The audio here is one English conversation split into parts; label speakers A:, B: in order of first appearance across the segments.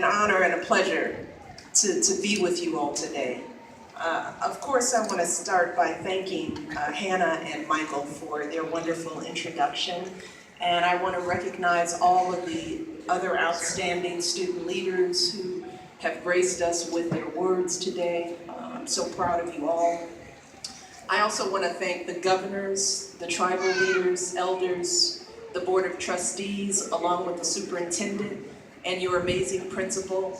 A: honor and a pleasure to be with you all today. Of course, I want to start by thanking Hannah and Michael for their wonderful introduction. And I want to recognize all of the other outstanding student leaders who have graced us with their words today. I'm so proud of you all. I also want to thank the governors, the tribal leaders, elders, the Board of Trustees, along with the superintendent, and your amazing principal,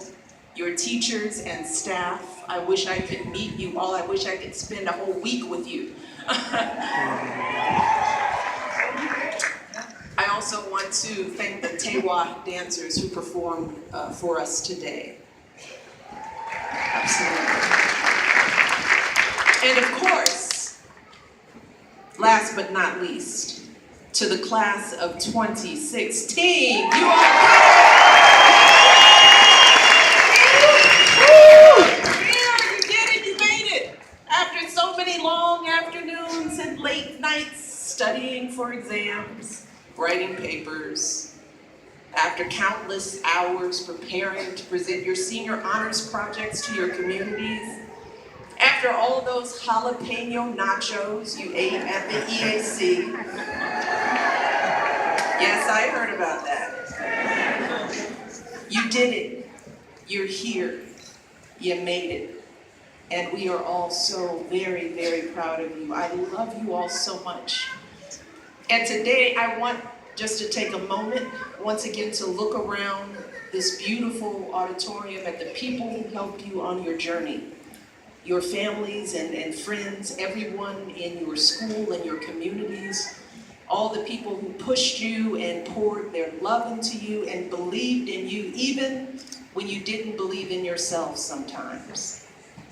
A: your teachers and staff. I wish I could meet you all. I wish I could spend a whole week with you. I also want to thank the Tewa dancers who performed for us today. Absolutely. And of course, last but not least, to the class of 2016, you are long afternoons and late nights studying for exams, writing papers, after countless hours preparing to present your senior honors projects to your communities, after all those jalapeno nachos you ate at the EAC. Yes, I heard about that. You did it. You're here. You made it. And we are all so very, very proud of you. I love you all so much. And today I want just to take a moment, once again, to look around this beautiful auditorium at the people who helped you on your journey. Your families and friends, everyone in your school and your communities, all the people who pushed you and poured their love into you and believed in you, even when you didn't believe in yourself sometimes.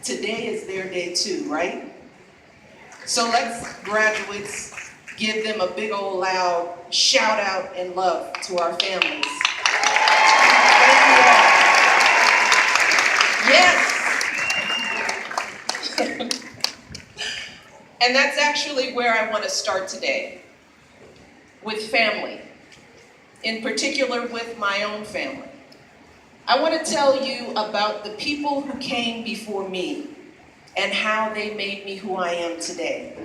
A: Today is their day too, right? So let's, graduates, give them a big old loud shout out and love to our families. Thank you all. Yes! And that's actually where I want to start today, with family, in particular with my own family. I want to tell you about the people who came before me and how they made me who I am today.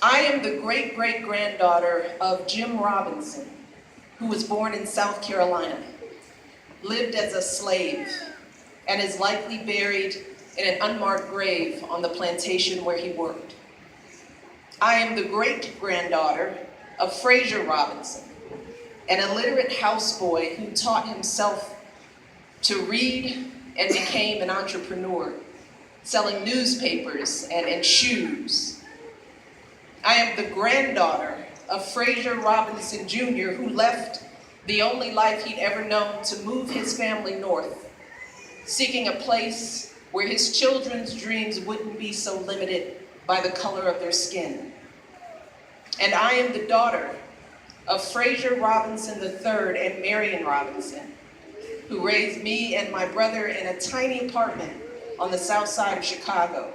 A: I am the great-great-granddaughter of Jim Robinson, who was born in South Carolina, lived as a slave, and is likely buried in an unmarked grave on the plantation where he worked. I am the great-granddaughter of Frazier Robinson, an illiterate houseboy who taught himself to read and became an entrepreneur, selling newspapers and shoes. I am the granddaughter of Frazier Robinson Jr., who left the only life he'd ever known to move his family north, seeking a place where his children's dreams wouldn't be so limited by the color of their skin. And I am the daughter of Frazier Robinson III and Marion Robinson, who raised me and my brother in a tiny apartment on the south side of Chicago,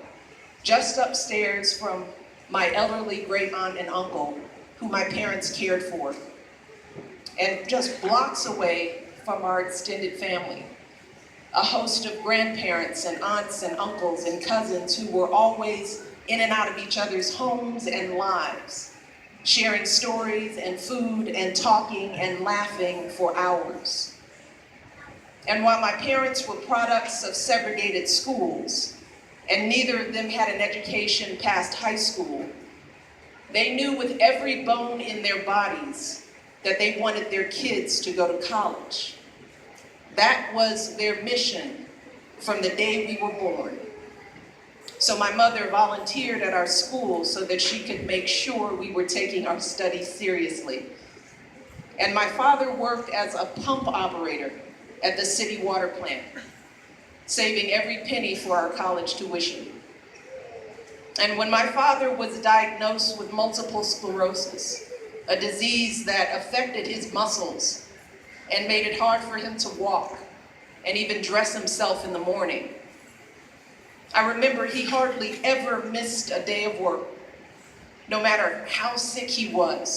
A: just upstairs from my elderly great aunt and uncle, who my parents cared for, and just blocks away from our extended family, a host of grandparents and aunts and uncles and cousins who were always in and out of each other's homes and lives, sharing stories and food and talking and laughing for hours. And while my parents were products of segregated schools, and neither of them had an education past high school, they knew with every bone in their bodies that they wanted their kids to go to college. That was their mission from the day we were born. So my mother volunteered at our school so that she could make sure we were taking our studies seriously. And my father worked as a pump operator at the city water plant, saving every penny for our college tuition. And when my father was diagnosed with multiple sclerosis, a disease that affected his muscles and made it hard for him to walk and even dress himself in the morning, I remember he hardly ever missed a day of work, no matter how sick he was.